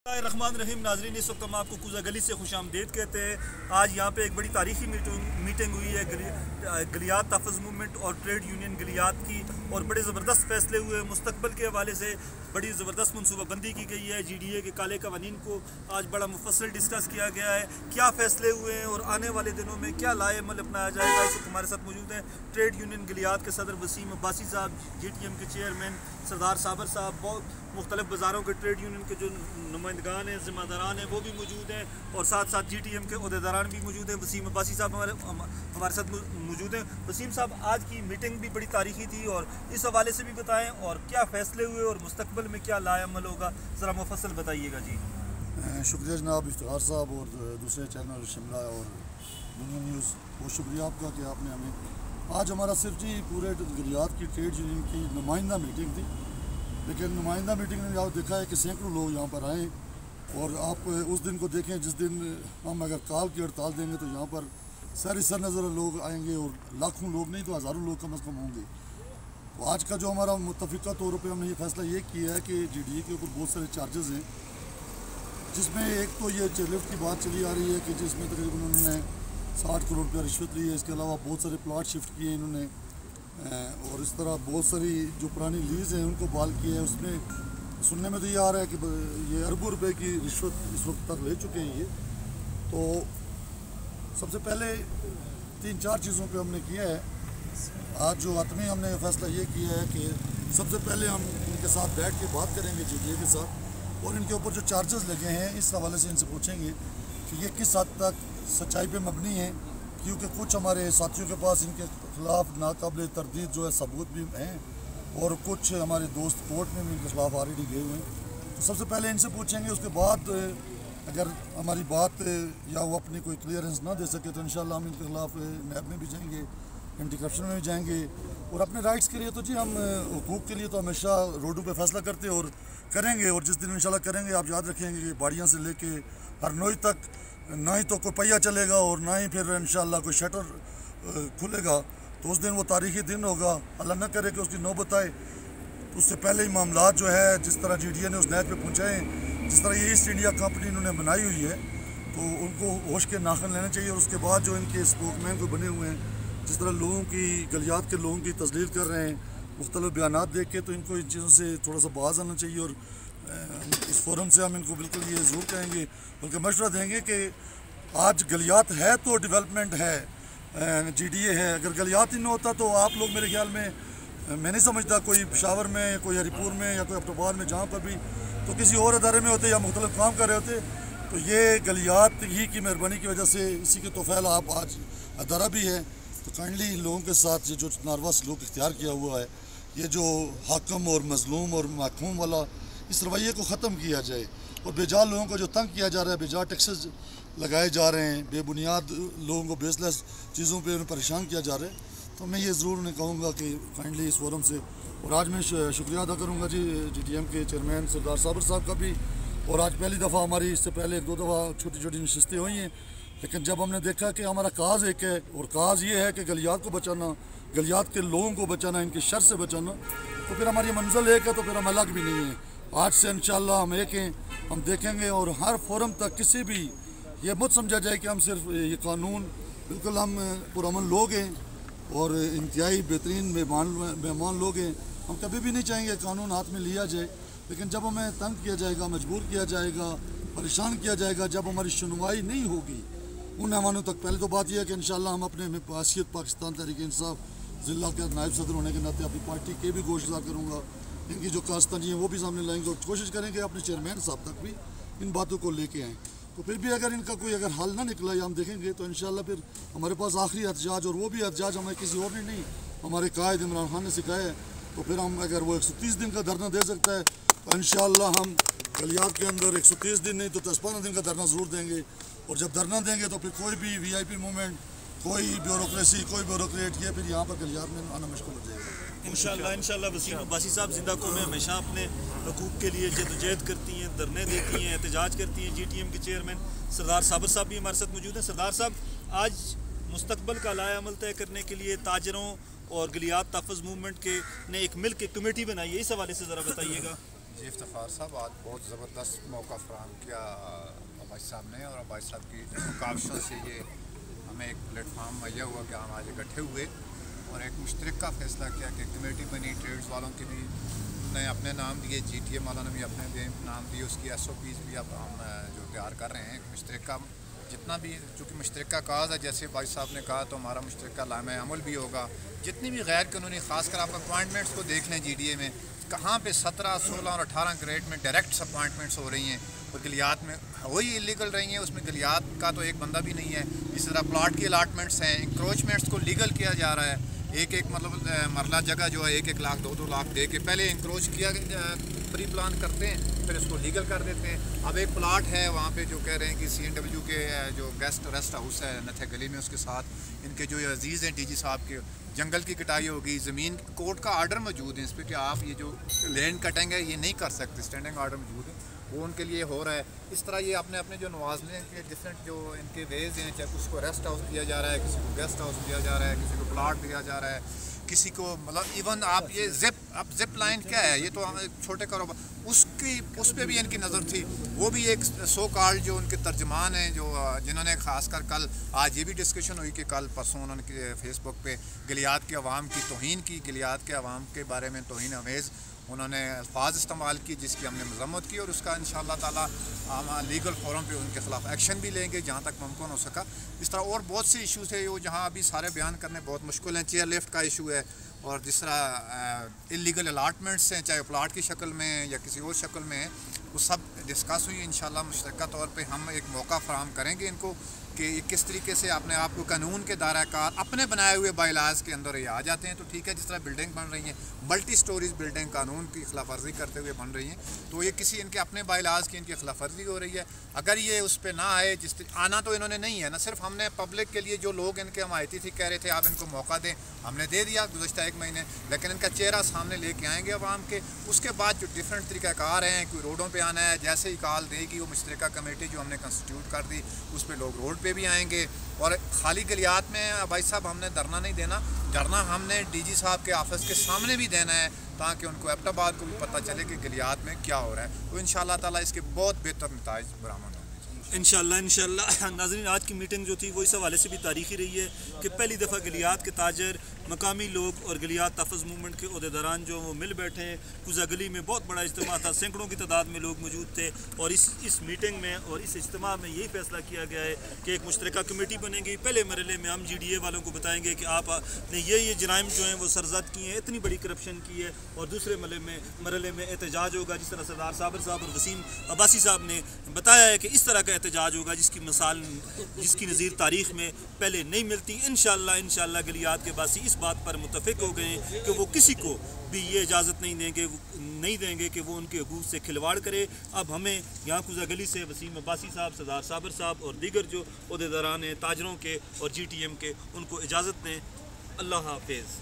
रहमान रहीम नाजरीन, इस वक्त हम आपको कुजा गली से खुश आमदेद कहते हैं। आज यहाँ पे एक बड़ी तारीखी मीटिंग हुई है गलियात तहफ़्फ़ुज़ मूवमेंट और ट्रेड यूनियन गलियात की, और बड़े ज़बरदस्त फैसले हुए। मुस्तकबिल के हवाले से बड़ी ज़बरदस्त मनसूबाबंदी की गई है। GDA के काले कवानीन को आज बड़ा मुफस्सल डिस्कस किया गया है, क्या फ़ैसले हुए हैं और आने वाले दिनों में क्या लाएअमल अपनाया जाएगा। इस वक्त हमारे साथ मौजूद हैं ट्रेड यूनियन गलियात के सदर वसीम अब्बासी साहब, GTM के चेयरमैन सरदार साबर साहब, बहुत मुख्तलिफ बाज़ारों के ट्रेड यूनियन के जो नुमाइंदगान हैं, ज़िम्मेदारान हैं, वो भी मौजूद हैं, और साथ साथ GTM के अहदेदारान भी मौजूद हैं। वसीम अब्बासी साहब हमारे साथ मौजूद हैं। वसीम साहब, आज की मीटिंग भी बड़ी तारीखी थी, और इस हवाले से भी बताएं और क्या फ़ैसले हुए और मुस्तकबिल में क्या लाएअमल होगा, ज़रा मुफस्सल बताइएगा जी। शुक्रिया जनाब इफ्तिखार साहब और दूसरे चैनल शिमला और दुनिया न्यूज़, बहुत शुक्रिया आपका कि आपने हमें आज हमारा सिर्फ जी पूरे गलियात की ट्रेड यूनियन की नुमाइंदा मीटिंग थी। लेकिन नुमाइंदा मीटिंग में आप देखा है कि सैकड़ों लोग यहाँ पर आए, और आप उस दिन को देखें जिस दिन हम अगर काल की हड़ताल देंगे तो यहाँ पर सर नज़र लोग आएंगे, और लाखों लोग नहीं तो हज़ारों लोग कम अज़ कम होंगे। तो आज का जो हमारा मुत्तफ़िक़ा तौर पर हमने ये फैसला ये किया है कि GDA के ऊपर बहुत सारे चार्जेस हैं, जिसमें एक तो ये लिफ्ट की बात चली आ रही है कि जिसमें तकरीबन उन्होंने 60 करोड़ रुपया रिश्वत ली है। इसके अलावा बहुत सारे प्लाट शिफ्ट किए इन्होंने, और इस तरह बहुत सारी जो पुरानी लीज़ हैं उनको बहाल किए हैं। उसमें सुनने में तो ये आ रहा है कि ये अरबों रुपए की रिश्वत इस वक्त तक ले चुके हैं ये। तो सबसे पहले 3-4 चीज़ों पे हमने किया है। आज जो आत्मी हमने फैसला ये किया है कि सबसे पहले हम इनके साथ बैठ के बात करेंगे GDA के साथ, और इनके ऊपर जो चार्जेस लगे हैं इस हवाले से इनसे पूछेंगे कि ये किस हद तक सच्चाई पे मबनी है, क्योंकि कुछ हमारे साथियों के पास इनके ख़िलाफ़ नाकाबिल तरदीद जो है सबूत भी हैं, और कुछ हमारे दोस्त कोर्ट में भी इनके खिलाफ ऑलरेडी गए हुए हैं। तो सबसे पहले इनसे पूछेंगे, उसके बाद अगर हमारी बात या वो अपनी कोई क्लियरेंस ना दे सके तो इंशाल्लाह हम इनके खिलाफ नैब में भी जाएंगे, एंटी करप्शन में भी जाएंगे। और अपने राइट्स के लिए तो जी हम हुकूक के लिए तो हमेशा रोडों पे फैसला करते हैं और करेंगे, और जिस दिन इंशाल्लाह करेंगे आप याद रखेंगे कि बाड़ियाँ से लेके हर नोई तक ना ही तो कोई पहिया चलेगा और ना ही फिर इंशाल्लाह कोई शटर खुलेगा। तो उस दिन वो तारीख़ी दिन होगा, अल्लाह न करे कि उसकी नौबत आए। उससे पहले ही मामलात जो है जिस तरह GDA ने उस नहज पे पहुँचाए, जिस तरह ये ईस्ट इंडिया कंपनी इन्होंने बनाई हुई है, तो उनको होश के नाखन लेना चाहिए। और उसके बाद जो इनके स्पोकमैन को बने हुए हैं, जिस तरह लोगों की गलियात के लोगों की तस्लील कर रहे हैं मुख्तलिफ बयानात देख के, तो इनको इन चीज़ों से थोड़ा सा बाज आना चाहिए। और इस फोरम से हम इनको बिल्कुल ये ज़रूर कहेंगे, बल्कि मशवरा देंगे कि आज गलियात है तो डेवलपमेंट है, GDA है। अगर गलियात ही नहीं होता तो आप लोग मेरे ख्याल में, मैं नहीं समझता कोई पेशावर में, कोई हरीपुर में या कोई अब्टोबाद में, जहाँ पर भी तो किसी और अदारे में होते या मुख्तलिफ काम कर रहे होते। तो ये गलियात ही की मेहरबानी की वजह से इसी के तोफ़ैल आप आज अदारा भी है। तो काइंडली लोगों के साथ ये जो नारवा सलूक इख्तियार किया हुआ है, ये जो हाकम और मजलूम और महकूम वाला इस रवैये को ख़त्म किया जाए, और बेजा लोगों को जो तंग किया जा रहा है, बेजा टैक्सेस लगाए जा रहे हैं, बेबुनियाद लोगों को बेसलेस चीज़ों पे उन्हें परेशान किया जा रहा है। तो मैं ये ज़रूर उन्हें कहूँगा कि काइंडली इस फोरम से, और आज मैं शुक्रिया अदा करूँगा जी GTM के चेयरमैन सरदार साबर साहब का भी। और आज पहली दफ़ा हमारी, इससे पहले 1-2 दफ़ा छोटी छोटी नशस्तें हुई हैं, लेकिन जब हमने देखा कि हमारा काज एक है, और काज ये है कि गलियात को बचाना, गलियात के लोगों को बचाना, इनके शर से बचाना, तो फिर हमारी मंजिल एक है, तो फिर हम अलग भी नहीं हैं। आज से इंशाल्लाह हम एक हैं, हम देखेंगे। और हर फोरम तक किसी भी ये मत समझा जाए कि हम सिर्फ ये कानून, बिल्कुल हम पुरअमन लोग हैं और इंतहाई बेहतरीन मेहमान लोग हैं। हम कभी भी नहीं चाहेंगे कानून हाथ में लिया जाए, लेकिन जब हमें तंग किया जाएगा, मजबूर किया जाएगा, परेशान किया जाएगा, जब हमारी सुनवाई नहीं होगी उन ऐवानों तक, पहले तो बात यह है कि इंशाल्लाह हम अपने हैसियत पाकिस्तान तहरीक इंसाफ ज़िला के नायब सदर होने के नाते अपनी पार्टी के भी गोशगुजार करूँगा, इनकी जो कास्तानी है वो भी सामने लाएंगे, और कोशिश करेंगे अपने चेयरमैन साहब तक भी इन बातों को लेके आएँ। तो फिर भी अगर इनका कोई अगर हल ना निकला या हम देखेंगे, तो इंशाल्लाह फिर हमारे पास आखिरी एहतजाज, और वो भी एहतजाज हमें किसी और ने नहीं, हमारे कायद इमरान खान ने सिखाया है। तो फिर हम अगर वो 130 दिन का धरना दे सकता है, तो इंशाल्लाह हम गलियात के अंदर 130 दिन नहीं तो 10-15 दिन का धरना ज़रूर देंगे। और जब धरना देंगे तो फिर कोई भी VIP मूवमेंट, कोई ब्यूरोक्रेसी, कोई ब्यूरोक्रेट, ये फिर यहाँ पर गलियात में आना मुश्किल हो जाएगा। इंशाल्लाह वसीम अब्बासी साहब जिंदा कौमें हमेशा अपने हकूक़ के लिए जदोजहद करती हैं, धरने देती हैं, एहतजाज करती हैं। GTM के चेयरमैन सरदार साबर साहब भी हमारे साथ मौजूद हैं। सरदार साहब, आज मुस्तकबिल का लाएअमल तय करने के लिए ताजरों और गलियात तहफ़्फ़ुज़ मूवमेंट के ने एक मिल के कमेटी बनाई है, इस हवाले से ज़रा बताइएगा। जी इफ्तिखार साहब, आज बहुत ज़बरदस्त मौका फ़राहम किया अब्बास साहब ने, और अब्बास साहब की काविशों से ये हमें एक प्लेटफार्म मुहैया हुआ कि हम आज इकट्ठे हुए और एक मुश्तरका फ़ैसला किया कि कमेटी बनी, ट्रेड्स वालों की भी ने अपने नाम दिए, GTM वालों ने भी अपने नाम दिए, उसकी SOPs भी अब हम जो तैयार कर रहे हैं। मुश्तरका जितना भी, चूँकि मुश्तरका काज है, जैसे भाई साहब ने कहा, तो हमारा मुश्तरका लामे अमल भी होगा। जितनी भी गैर कानूनी, खासकर आप अपॉइंटमेंट्स को देख लें GDA में, कहाँ पे 17, 16 और 18 ग्रेड में डायरेक्ट अपॉइंटमेंट्स हो रही हैं और गलियात में वही इलीगल रही हैं, उसमें गलियात का तो एक बंदा भी नहीं है। इस तरह प्लाट की अलाटमेंट्स हैं, इंक्रोचमेंट्स को लीगल किया जा रहा है। एक मतलब मरला जगह जो है 1-1 लाख 2-2 लाख दे के पहले इंक्रोच किया, प्री प्लान करते हैं, फिर इसको लीगल कर देते हैं। अब एक प्लाट है वहाँ पे जो कह रहे हैं कि CNW के जो गेस्ट रेस्ट हाउस है नथे गली में, उसके साथ इनके जो अजीज़ हैं DG साहब के, जंगल की कटाई होगी, ज़मीन कोर्ट का आर्डर मौजूद है इस पर कि आप ये जो लैंड कटेंगे ये नहीं कर सकते, स्टैंडिंग आर्डर मौजूद है, वो उनके लिए हो रहा है। इस तरह ये अपने अपने जो नवाजने के डिफरेंट जो इनके वेज हैं, चाहे किसी को रेस्ट हाउस दिया जा रहा है, किसी को गेस्ट हाउस दिया जा रहा है, किसी को प्लाट दिया जा रहा है, किसी को मतलब इवन आप ये जिप लाइन क्या है, ये तो छोटे कारोबार, उस पर भी इनकी नज़र थी। वो भी एक सो कॉल्ड जो उनके तर्जमान हैं, जो जिन्होंने खासकर कल, आज ये भी डिस्कशन हुई कि कल परसों उन्होंने फेसबुक पे गलियात के अवाम की तौहीन की, गलियात के अवाम के बारे में तौहीन अमेज़ उन्होंने अल्फाज इस्तेमाल की, जिसकी हमने मज़म्मत की, और उसका इंशाअल्लाह ताला हम लीगल फोरम पे उनके ख़िलाफ़ एक्शन भी लेंगे जहाँ तक मुमकिन हो सका। इस तरह और बहुत से इशूज़ है, वो जहाँ अभी सारे बयान करने बहुत मुश्किल हैं। चेयर लिफ्ट का इशू है, और जिस तरह इलीगल अलाटमेंट्स हैं, चाहे प्लाट की शक्ल में या किसी और शक्ल में, वो सब डिस्कस हुई। इंशाअल्लाह मुश्तरका तौर पे हम एक मौका फ़राहम करेंगे इनको कि किस तरीके से अपने आप को कानून के दायरा कार अपने बनाए हुए बाइलाज के अंदर ये आ जाते हैं। तो ठीक है, जिस तरह बिल्डिंग बन रही हैं, मल्टी स्टोरीज बिल्डिंग कानून की खिलाफ वर्जी करते हुए बन रही हैं, तो ये किसी इनके अपने बाइलाज की इनकी खिलाफ वर्जी हो रही है। अगर ये उस पर ना आए, आना तो इन्होंने नहीं है ना, सिर्फ हमने पब्लिक के लिए जो लोग इनके हमायती थी कह रहे थे आप इनको मौका दें, हमने दे दिया गुज़श्ता 1 महीने, लेकिन इनका चेहरा सामने लेके आएंगे अवाम के। उसके बाद जो डिफरेंट तरीक़ाकार हैं, कोई रोडों पर आना है, जैसे ही कॉल देगी वो मुश्तरका कमेटी जो हमने कंस्टिट्यूट कर दी, उस पर लोग रोड पर भी आएँगे। और खाली गलियात में भाई साहब हमने धरना नहीं देना, धरना हमने DG साहब के ऑफिस के सामने भी देना है, ताकि उनको एबटाबाद को भी पता चले कि गलियात में क्या हो रहा है। तो इंशाअल्लाह ताला इसके बहुत बेहतर नताइज बरामद होंगे इंशाअल्लाह। नाज़रीन, आज की मीटिंग जो थी वो इस हवाले से भी तारीखी रही है कि पहली दफ़ा गलियात के ताजर, मकामी लोग और गलियात तहफ़्फ़ुज़ मूवमेंट के अहदेदारान जो वो मिल बैठे हैं। कुज़ा गली में बहुत बड़ा इज्तिमा था, सैकड़ों की तादाद में लोग मौजूद थे, और इस मीटिंग में और इस इज्तिमा में यही फैसला किया गया है कि एक मुश्तरका कमेटी बनेगी। पहले मरहले में हम GDA वालों को बताएंगे कि आपने ये जराइम जो हैं वो सरजद किए हैं, इतनी बड़ी करप्शन की है, और दूसरे मरहले में एहतजाज होगा, जिस तरह सरदार साबिर साहब और वसीम अब्बासी साहब ने बताया है कि इस तरह का एहतजाज होगा जिसकी मिसाल, जिसकी नज़ीर तारीख़ में पहले नहीं मिलती। इंशाअल्लाह गलियात के बासी इस बात पर मुत्तफ़िक हो गए कि वो किसी को भी ये इजाज़त नहीं देंगे कि वो उनके हकूक़ से खिलवाड़ करे। अब हमें यहाँ कुज़ा गली से वसीम अब्बासी साहब, सरदार साबिर साहब और दीगर जो अहदेदारान हैं ताजरों के और GTM के, उनको इजाज़त दें। अल्लाह हाफ़िज़।